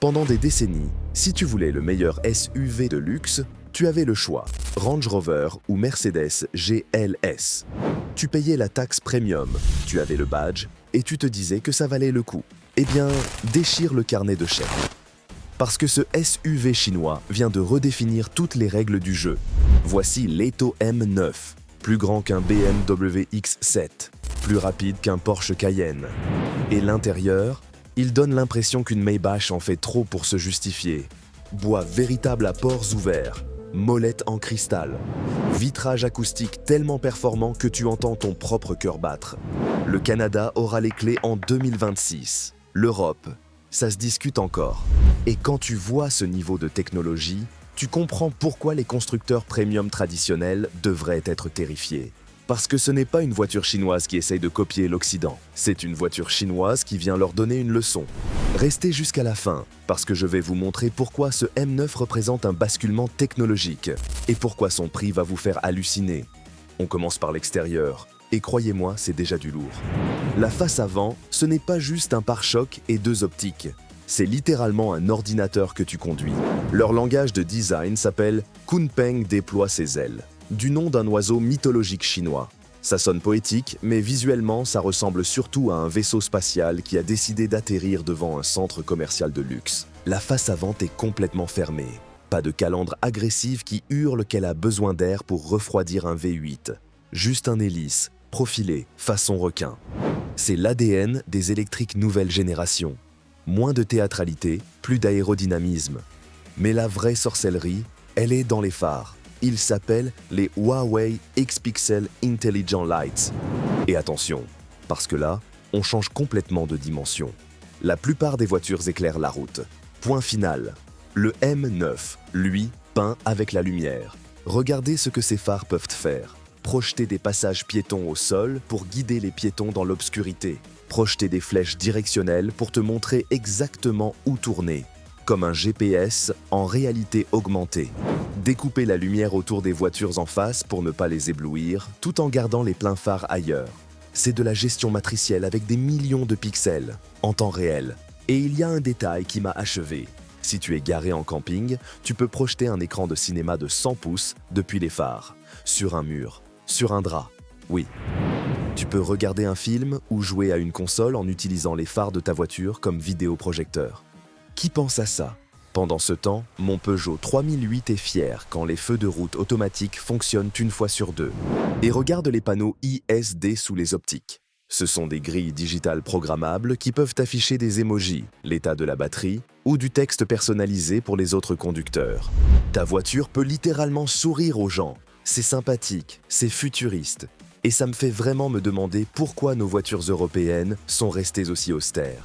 Pendant des décennies, si tu voulais le meilleur SUV de luxe, tu avais le choix, Range Rover ou Mercedes GLS. Tu payais la taxe premium, tu avais le badge et tu te disais que ça valait le coup. Eh bien, déchire le carnet de chèques. Parce que ce SUV chinois vient de redéfinir toutes les règles du jeu. Voici l'Eto M9, plus grand qu'un BMW X7, plus rapide qu'un Porsche Cayenne. Et l'intérieur, il donne l'impression qu'une Maybach en fait trop pour se justifier. Bois véritable à pores ouverts, molettes en cristal, vitrage acoustique tellement performant que tu entends ton propre cœur battre. Le Canada aura les clés en 2026. L'Europe, ça se discute encore. Et quand tu vois ce niveau de technologie, tu comprends pourquoi les constructeurs premium traditionnels devraient être terrifiés. Parce que ce n'est pas une voiture chinoise qui essaye de copier l'Occident, c'est une voiture chinoise qui vient leur donner une leçon. Restez jusqu'à la fin, parce que je vais vous montrer pourquoi ce M9 représente un basculement technologique et pourquoi son prix va vous faire halluciner. On commence par l'extérieur, et croyez-moi, c'est déjà du lourd. La face avant, ce n'est pas juste un pare-choc et deux optiques. C'est littéralement un ordinateur que tu conduis. Leur langage de design s'appelle Kunpeng déploie ses ailes, du nom d'un oiseau mythologique chinois. Ça sonne poétique, mais visuellement, ça ressemble surtout à un vaisseau spatial qui a décidé d'atterrir devant un centre commercial de luxe. La face avant est complètement fermée. Pas de calandre agressive qui hurle qu'elle a besoin d'air pour refroidir un V8. Juste un hélice, profilé, façon requin. C'est l'ADN des électriques nouvelle génération. Moins de théâtralité, plus d'aérodynamisme. Mais la vraie sorcellerie, elle est dans les phares. Ils s'appellent les Huawei X-Pixel Intelligent Lights. Et attention, parce que là, on change complètement de dimension. La plupart des voitures éclairent la route. Point final. Le M9, lui, peint avec la lumière. Regardez ce que ces phares peuvent faire. Projeter des passages piétons au sol pour guider les piétons dans l'obscurité. Projeter des flèches directionnelles pour te montrer exactement où tourner. Comme un GPS en réalité augmentée. Découper la lumière autour des voitures en face pour ne pas les éblouir, tout en gardant les pleins phares ailleurs. C'est de la gestion matricielle avec des millions de pixels, en temps réel. Et il y a un détail qui m'a achevé. Si tu es garé en camping, tu peux projeter un écran de cinéma de 100 pouces depuis les phares, sur un mur, sur un drap, oui. Tu peux regarder un film ou jouer à une console en utilisant les phares de ta voiture comme vidéoprojecteur. Qui pense à ça? Pendant ce temps, mon Peugeot 3008 est fier quand les feux de route automatiques fonctionnent une fois sur deux. Et regarde les panneaux ISD sous les optiques. Ce sont des grilles digitales programmables qui peuvent afficher des emojis, l'état de la batterie ou du texte personnalisé pour les autres conducteurs. Ta voiture peut littéralement sourire aux gens. C'est sympathique, c'est futuriste. Et ça me fait vraiment me demander pourquoi nos voitures européennes sont restées aussi austères.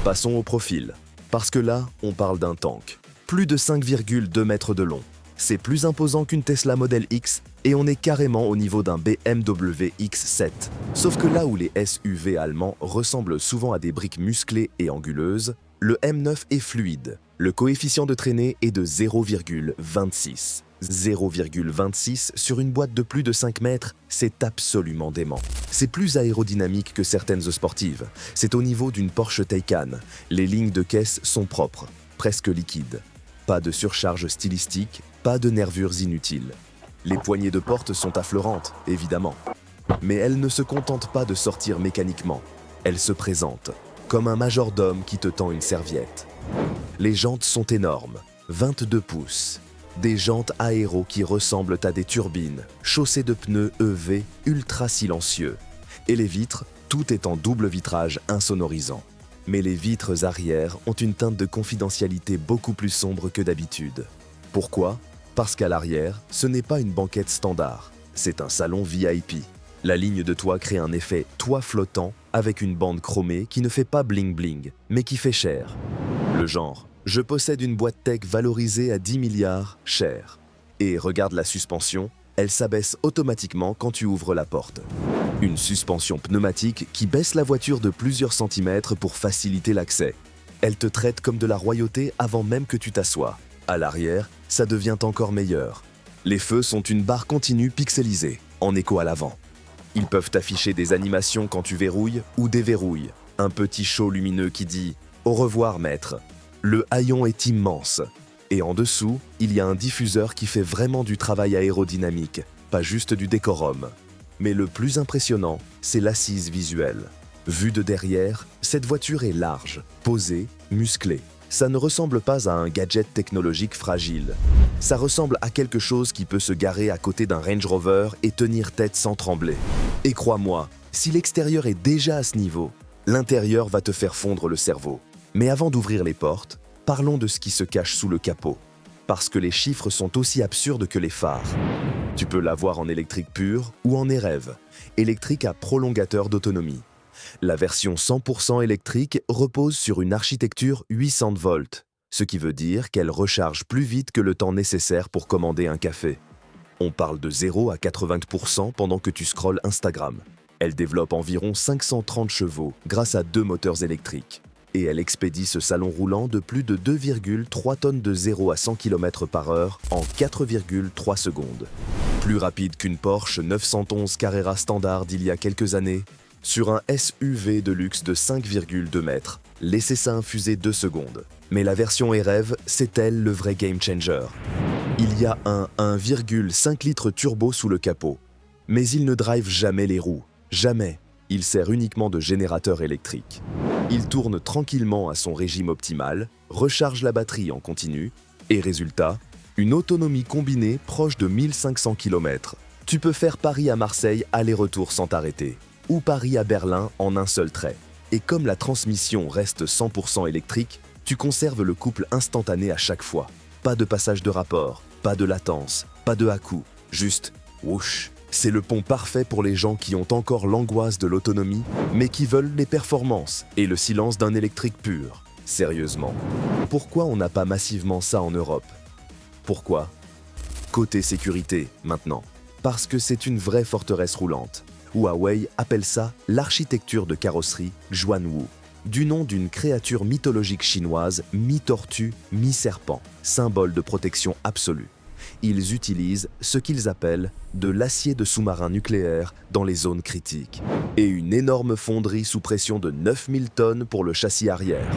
Passons au profil. Parce que là, on parle d'un tank. Plus de 5,2 mètres de long. C'est plus imposant qu'une Tesla Model X et on est carrément au niveau d'un BMW X7. Sauf que là où les SUV allemands ressemblent souvent à des briques musclées et anguleuses, le M9 est fluide. Le coefficient de traînée est de 0,26. 0,26 sur une boîte de plus de 5 mètres, c'est absolument dément. C'est plus aérodynamique que certaines sportives. C'est au niveau d'une Porsche Taycan. Les lignes de caisse sont propres, presque liquides. Pas de surcharge stylistique, pas de nervures inutiles. Les poignées de porte sont affleurantes, évidemment. Mais elles ne se contentent pas de sortir mécaniquement. Elles se présentent, comme un majordome qui te tend une serviette. Les jantes sont énormes, 22 pouces. Des jantes aéro qui ressemblent à des turbines, chaussées de pneus EV ultra silencieux. Et les vitres, tout est en double vitrage insonorisant. Mais les vitres arrière ont une teinte de confidentialité beaucoup plus sombre que d'habitude. Pourquoi? Parce qu'à l'arrière, ce n'est pas une banquette standard, c'est un salon VIP. La ligne de toit crée un effet toit flottant avec une bande chromée qui ne fait pas bling bling, mais qui fait cher. Le genre. Je possède une boîte tech valorisée à 10 milliards, cher. Et regarde la suspension, elle s'abaisse automatiquement quand tu ouvres la porte. Une suspension pneumatique qui baisse la voiture de plusieurs centimètres pour faciliter l'accès. Elle te traite comme de la royauté avant même que tu t'assoies. À l'arrière, ça devient encore meilleur. Les feux sont une barre continue pixelisée, en écho à l'avant. Ils peuvent afficher des animations quand tu verrouilles ou déverrouilles. Un petit show lumineux qui dit « Au revoir, maître ». Le haillon est immense. Et en dessous, il y a un diffuseur qui fait vraiment du travail aérodynamique, pas juste du décorum. Mais le plus impressionnant, c'est l'assise visuelle. Vue de derrière, cette voiture est large, posée, musclée. Ça ne ressemble pas à un gadget technologique fragile. Ça ressemble à quelque chose qui peut se garer à côté d'un Range Rover et tenir tête sans trembler. Et crois-moi, si l'extérieur est déjà à ce niveau, l'intérieur va te faire fondre le cerveau. Mais avant d'ouvrir les portes, parlons de ce qui se cache sous le capot. Parce que les chiffres sont aussi absurdes que les phares. Tu peux l'avoir en électrique pure ou en e-rev, électrique à prolongateur d'autonomie. La version 100% électrique repose sur une architecture 800 volts, ce qui veut dire qu'elle recharge plus vite que le temps nécessaire pour commander un café. On parle de 0 à 80% pendant que tu scrolles Instagram. Elle développe environ 530 chevaux grâce à 2 moteurs électriques. Et elle expédie ce salon roulant de plus de 2,3 tonnes de 0 à 100 km/h en 4,3 secondes. Plus rapide qu'une Porsche 911 Carrera standard d'il y a quelques années, sur un SUV de luxe de 5,2 mètres, laissez ça infuser 2 secondes. Mais la version e-rev, c'est elle le vrai game changer. Il y a un 1,5 litres turbo sous le capot. Mais il ne drive jamais les roues. Jamais. Il sert uniquement de générateur électrique. Il tourne tranquillement à son régime optimal, recharge la batterie en continu, et résultat, une autonomie combinée proche de 1500 km. Tu peux faire Paris à Marseille aller-retour sans t'arrêter, ou Paris à Berlin en un seul trait. Et comme la transmission reste 100% électrique, tu conserves le couple instantané à chaque fois. Pas de passage de rapport, pas de latence, pas de à-coup, juste whoosh. C'est le pont parfait pour les gens qui ont encore l'angoisse de l'autonomie, mais qui veulent les performances et le silence d'un électrique pur. Sérieusement, pourquoi on n'a pas massivement ça en Europe? Pourquoi? Côté sécurité, maintenant. Parce que c'est une vraie forteresse roulante. Huawei appelle ça l'architecture de carrosserie Xuanwu, du nom d'une créature mythologique chinoise mi-tortue, mi-serpent, symbole de protection absolue. Ils utilisent ce qu'ils appellent de l'acier de sous-marin nucléaire dans les zones critiques et une énorme fonderie sous pression de 9000 tonnes pour le châssis arrière.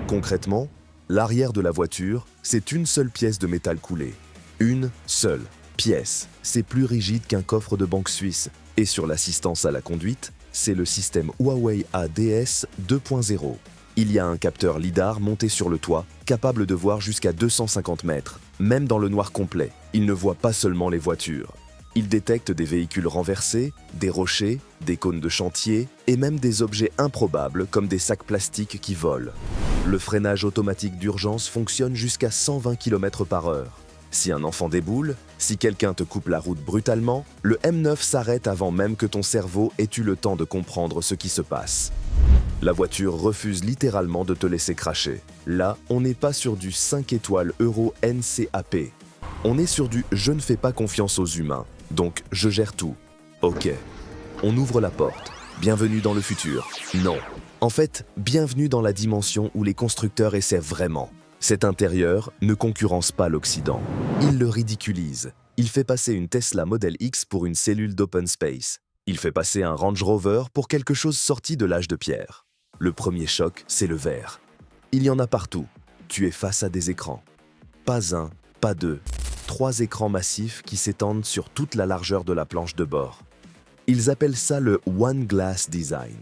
Concrètement, l'arrière de la voiture, c'est une seule pièce de métal coulé. Une seule pièce. C'est plus rigide qu'un coffre de banque suisse. Et sur l'assistance à la conduite, c'est le système Huawei ADS 2.0. Il y a un capteur LiDAR monté sur le toit, capable de voir jusqu'à 250 mètres. Même dans le noir complet, il ne voit pas seulement les voitures. Il détecte des véhicules renversés, des rochers, des cônes de chantier et même des objets improbables comme des sacs plastiques qui volent. Le freinage automatique d'urgence fonctionne jusqu'à 120 km/h. Si un enfant déboule, si quelqu'un te coupe la route brutalement, le M9 s'arrête avant même que ton cerveau ait eu le temps de comprendre ce qui se passe. La voiture refuse littéralement de te laisser cracher. Là, on n'est pas sur du 5 étoiles Euro NCAP. On est sur du « je ne fais pas confiance aux humains, donc je gère tout ». Ok. On ouvre la porte. Bienvenue dans le futur. Non. En fait, bienvenue dans la dimension où les constructeurs essaient vraiment. Cet intérieur ne concurrence pas l'Occident. Il le ridiculise. Il fait passer une Tesla Model X pour une cellule d'open space. Il fait passer un Range Rover pour quelque chose sorti de l'âge de pierre. Le premier choc, c'est le verre. Il y en a partout. Tu es face à des écrans. Pas un, pas deux. 3 écrans massifs qui s'étendent sur toute la largeur de la planche de bord. Ils appellent ça le One Glass Design.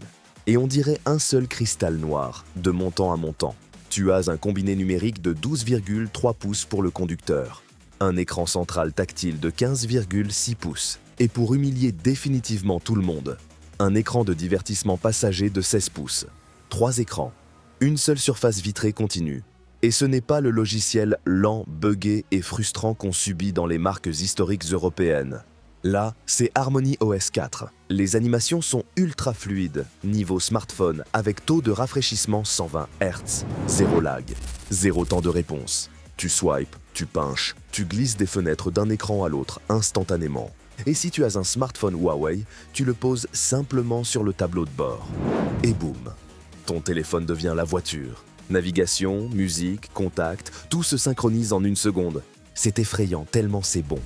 Et on dirait un seul cristal noir, de montant à montant. Tu as un combiné numérique de 12,3 pouces pour le conducteur, un écran central tactile de 15,6 pouces, et pour humilier définitivement tout le monde, un écran de divertissement passager de 16 pouces, 3 écrans, une seule surface vitrée continue. Et ce n'est pas le logiciel lent, buggé et frustrant qu'on subit dans les marques historiques européennes. Là, c'est Harmony OS 4. Les animations sont ultra fluides, niveau smartphone, avec taux de rafraîchissement 120 Hz. Zéro lag, zéro temps de réponse. Tu swipes, tu pinches, tu glisses des fenêtres d'un écran à l'autre instantanément. Et si tu as un smartphone Huawei, tu le poses simplement sur le tableau de bord. Et boum, ton téléphone devient la voiture. Navigation, musique, contact, tout se synchronise en une seconde. C'est effrayant tellement c'est bon.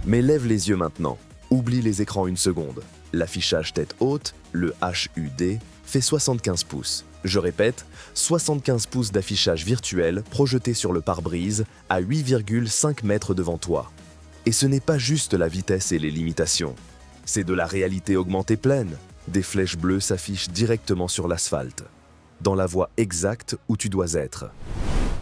Mais lève les yeux maintenant. Oublie les écrans une seconde. L'affichage tête haute, le HUD, fait 75 pouces. Je répète, 75 pouces d'affichage virtuel projeté sur le pare-brise à 8,5 mètres devant toi. Et ce n'est pas juste la vitesse et les limitations. C'est de la réalité augmentée pleine. Des flèches bleues s'affichent directement sur l'asphalte, dans la voie exacte où tu dois être.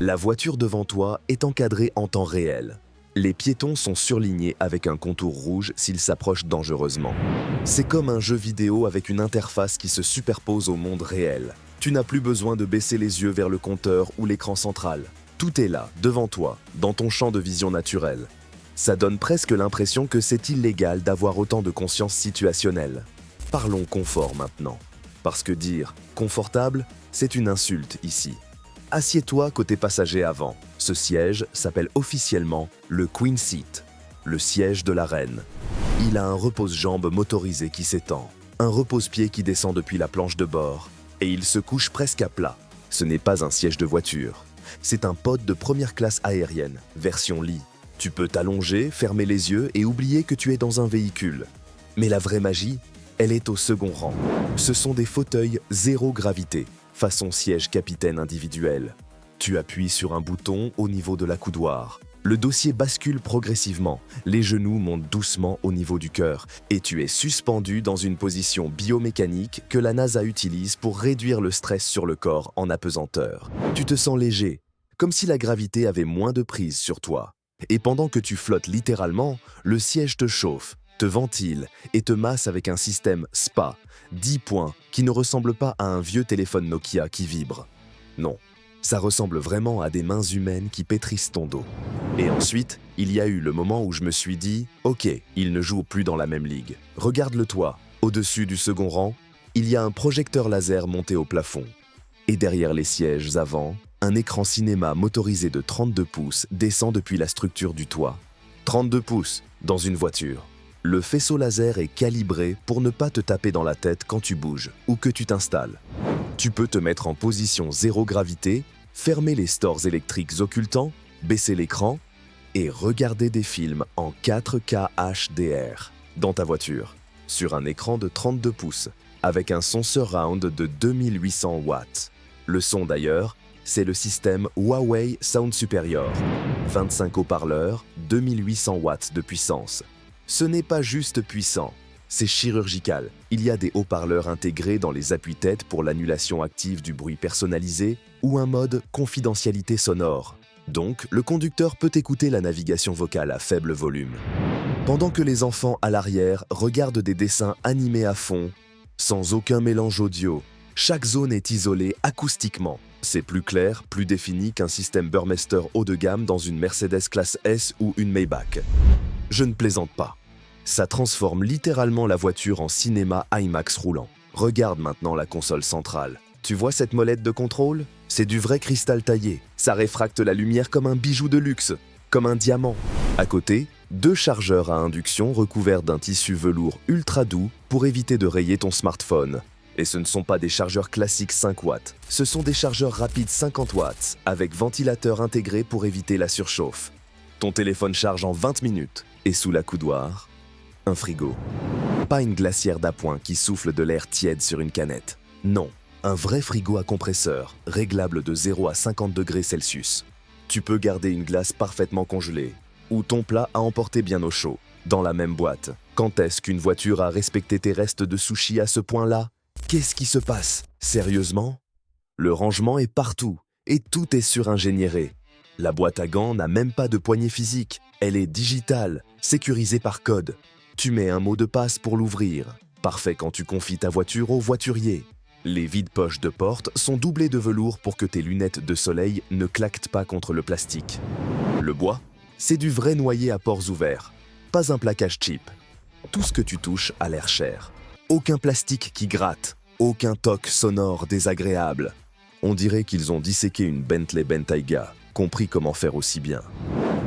La voiture devant toi est encadrée en temps réel. Les piétons sont surlignés avec un contour rouge s'ils s'approchent dangereusement. C'est comme un jeu vidéo avec une interface qui se superpose au monde réel. Tu n'as plus besoin de baisser les yeux vers le compteur ou l'écran central. Tout est là, devant toi, dans ton champ de vision naturel. Ça donne presque l'impression que c'est illégal d'avoir autant de conscience situationnelle. Parlons confort maintenant. Parce que dire « confortable », c'est une insulte ici. Assieds-toi côté passager avant. Ce siège s'appelle officiellement le Queen Seat, le siège de la reine. Il a un repose-jambes motorisé qui s'étend, un repose-pied qui descend depuis la planche de bord, et il se couche presque à plat. Ce n'est pas un siège de voiture, c'est un pod de première classe aérienne, version lit. Tu peux t'allonger, fermer les yeux et oublier que tu es dans un véhicule. Mais la vraie magie, elle est au second rang. Ce sont des fauteuils zéro gravité, façon siège capitaine individuel. Tu appuies sur un bouton au niveau de la coudoir. Le dossier bascule progressivement, les genoux montent doucement au niveau du cœur et tu es suspendu dans une position biomécanique que la NASA utilise pour réduire le stress sur le corps en apesanteur. Tu te sens léger, comme si la gravité avait moins de prise sur toi. Et pendant que tu flottes littéralement, le siège te chauffe, te ventile et te masse avec un système SPA, 10 points, qui ne ressemble pas à un vieux téléphone Nokia qui vibre. Non, ça ressemble vraiment à des mains humaines qui pétrissent ton dos. Et ensuite, il y a eu le moment où je me suis dit « Ok, il ne joue plus dans la même ligue. Regarde-le toi, au-dessus du second rang, il y a un projecteur laser monté au plafond. Et derrière les sièges avant, un écran cinéma motorisé de 32 pouces descend depuis la structure du toit. 32 pouces, dans une voiture. Le faisceau laser est calibré pour ne pas te taper dans la tête quand tu bouges ou que tu t'installes. Tu peux te mettre en position zéro gravité, fermer les stores électriques occultants, baisser l'écran et regarder des films en 4K HDR dans ta voiture, sur un écran de 32 pouces, avec un son surround de 2800 watts. Le son d'ailleurs, c'est le système Huawei Sound Superior. 25 haut-parleurs, 2800 watts de puissance. Ce n'est pas juste puissant, c'est chirurgical. Il y a des haut-parleurs intégrés dans les appuis-têtes pour l'annulation active du bruit personnalisé ou un mode confidentialité sonore. Donc, le conducteur peut écouter la navigation vocale à faible volume. Pendant que les enfants à l'arrière regardent des dessins animés à fond, sans aucun mélange audio, chaque zone est isolée acoustiquement. C'est plus clair, plus défini qu'un système Burmester haut de gamme dans une Mercedes classe S ou une Maybach. Je ne plaisante pas. Ça transforme littéralement la voiture en cinéma IMAX roulant. Regarde maintenant la console centrale. Tu vois cette molette de contrôle? C'est du vrai cristal taillé. Ça réfracte la lumière comme un bijou de luxe, comme un diamant. À côté, 2 chargeurs à induction recouverts d'un tissu velours ultra doux pour éviter de rayer ton smartphone. Et ce ne sont pas des chargeurs classiques 5 watts. Ce sont des chargeurs rapides 50 watts avec ventilateur intégré pour éviter la surchauffe. Ton téléphone charge en 20 minutes. Et sous la coudoir, un frigo. Pas une glacière d'appoint qui souffle de l'air tiède sur une canette. Non, un vrai frigo à compresseur, réglable de 0 à 50 degrés Celsius. Tu peux garder une glace parfaitement congelée, ou ton plat à emporter bien au chaud, dans la même boîte. Quand est-ce qu'une voiture a respecté tes restes de sushi à ce point-là? Qu'est-ce qui se passe? Sérieusement? Le rangement est partout, et tout est suringénieré. La boîte à gants n'a même pas de poignée physique, elle est digitale, sécurisée par code. Tu mets un mot de passe pour l'ouvrir. Parfait quand tu confies ta voiture au voiturier. Les vides-poches de porte sont doublés de velours pour que tes lunettes de soleil ne claquent pas contre le plastique. Le bois, c'est du vrai noyer à pores ouverts, pas un plaquage cheap. Tout ce que tu touches a l'air cher. Aucun plastique qui gratte, aucun toc sonore désagréable. On dirait qu'ils ont disséqué une Bentley Bentayga, compris comment faire aussi bien.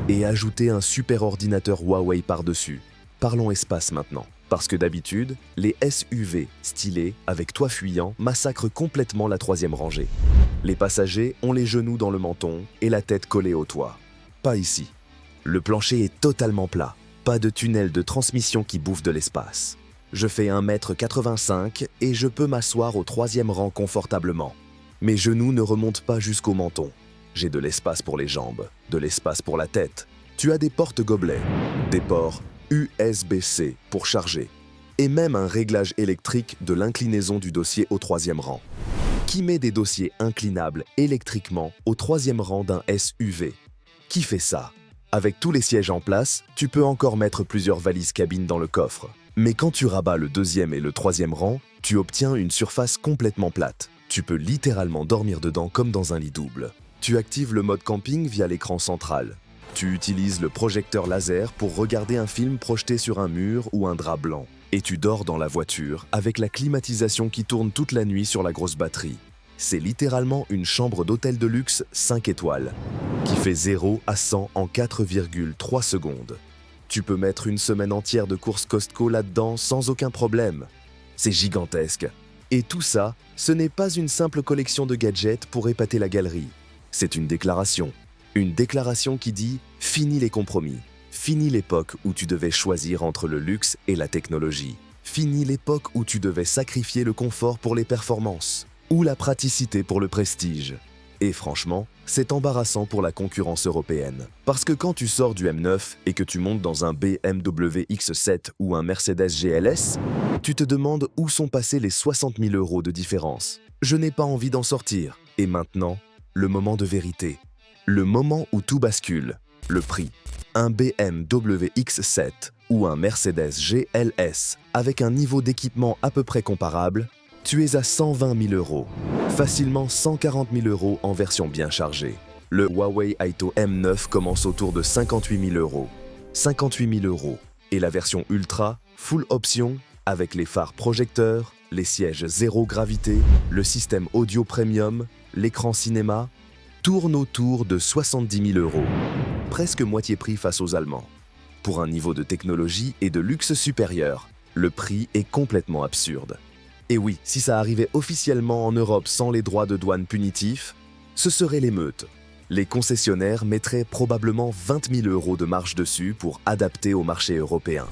Et ajouter un super ordinateur Huawei par-dessus. Parlons espace maintenant. Parce que d'habitude, les SUV stylés, avec toit fuyant, massacrent complètement la 3e rangée. Les passagers ont les genoux dans le menton et la tête collée au toit. Pas ici. Le plancher est totalement plat. Pas de tunnel de transmission qui bouffe de l'espace. Je fais 1,85 m et je peux m'asseoir au 3e rang confortablement. Mes genoux ne remontent pas jusqu'au menton. J'ai de l'espace pour les jambes, de l'espace pour la tête. Tu as des porte-gobelets, des ports USB-C pour charger, et même un réglage électrique de l'inclinaison du dossier au 3e rang. Qui met des dossiers inclinables électriquement au 3e rang d'un SUV? Qui fait ça? Avec tous les sièges en place, tu peux encore mettre plusieurs valises cabines dans le coffre. Mais quand tu rabats le 2e et le 3e rang, tu obtiens une surface complètement plate. Tu peux littéralement dormir dedans comme dans un lit double. Tu actives le mode camping via l'écran central. Tu utilises le projecteur laser pour regarder un film projeté sur un mur ou un drap blanc. Et tu dors dans la voiture avec la climatisation qui tourne toute la nuit sur la grosse batterie. C'est littéralement une chambre d'hôtel de luxe 5 étoiles, qui fait 0 à 100 en 4,3 secondes. Tu peux mettre une semaine entière de courses Costco là-dedans sans aucun problème. C'est gigantesque. Et tout ça, ce n'est pas une simple collection de gadgets pour épater la galerie. C'est une déclaration. Une déclaration qui dit « Fini les compromis ». Fini l'époque où tu devais choisir entre le luxe et la technologie. Fini l'époque où tu devais sacrifier le confort pour les performances ou la praticité pour le prestige. Et franchement, c'est embarrassant pour la concurrence européenne. Parce que quand tu sors du M9 et que tu montes dans un BMW X7 ou un Mercedes GLS, tu te demandes où sont passés les 60 000 € de différence. Je n'ai pas envie d'en sortir. Et maintenant, le moment de vérité. Le moment où tout bascule. Le prix. Un BMW X7 ou un Mercedes GLS avec un niveau d'équipement à peu près comparable, tu es à 120 000 €. Facilement 140 000 € en version bien chargée. Le Huawei Aito M9 commence autour de 58 000 €. 58 000 €. Et la version Ultra, full option, avec les phares projecteurs, les sièges zéro gravité, le système audio premium, l'écran cinéma, tourne autour de 70 000 €. Presque moitié prix face aux Allemands. Pour un niveau de technologie et de luxe supérieur, le prix est complètement absurde. Et oui, si ça arrivait officiellement en Europe sans les droits de douane punitifs, ce serait l'émeute. Les concessionnaires mettraient probablement 20 000 € de marge dessus pour adapter au marché européen.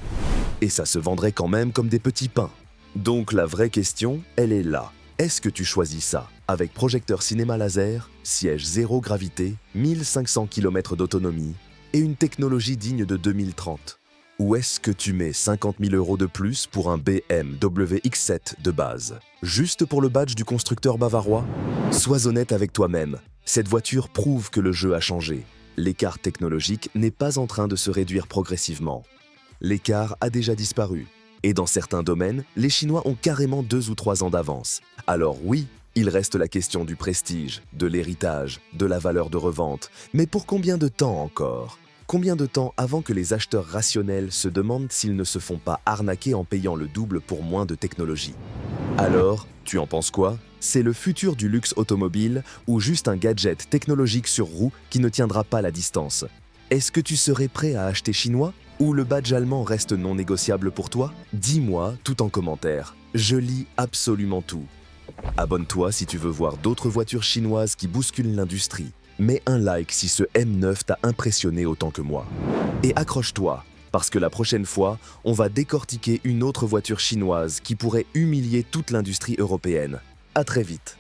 Et ça se vendrait quand même comme des petits pains. Donc la vraie question, elle est là. Est-ce que tu choisis ça, avec projecteur cinéma laser, siège zéro gravité, 1500 km d'autonomie et une technologie digne de 2030? Ou est-ce que tu mets 50 000 € de plus pour un BMW X7 de base, juste pour le badge du constructeur bavarois? Sois honnête avec toi-même, cette voiture prouve que le jeu a changé. L'écart technologique n'est pas en train de se réduire progressivement. L'écart a déjà disparu. Et dans certains domaines, les Chinois ont carrément 2 ou 3 ans d'avance. Alors oui, il reste la question du prestige, de l'héritage, de la valeur de revente. Mais pour combien de temps encore? Combien de temps avant que les acheteurs rationnels se demandent s'ils ne se font pas arnaquer en payant le double pour moins de technologie? Alors, tu en penses quoi? C'est le futur du luxe automobile ou juste un gadget technologique sur roue qui ne tiendra pas la distance? Est-ce que tu serais prêt à acheter chinois? Ou le badge allemand reste non négociable pour toi? Dis-moi tout en commentaire. Je lis absolument tout. Abonne-toi si tu veux voir d'autres voitures chinoises qui bousculent l'industrie. Mets un like si ce M9 t'a impressionné autant que moi. Et accroche-toi, parce que la prochaine fois, on va décortiquer une autre voiture chinoise qui pourrait humilier toute l'industrie européenne. À très vite.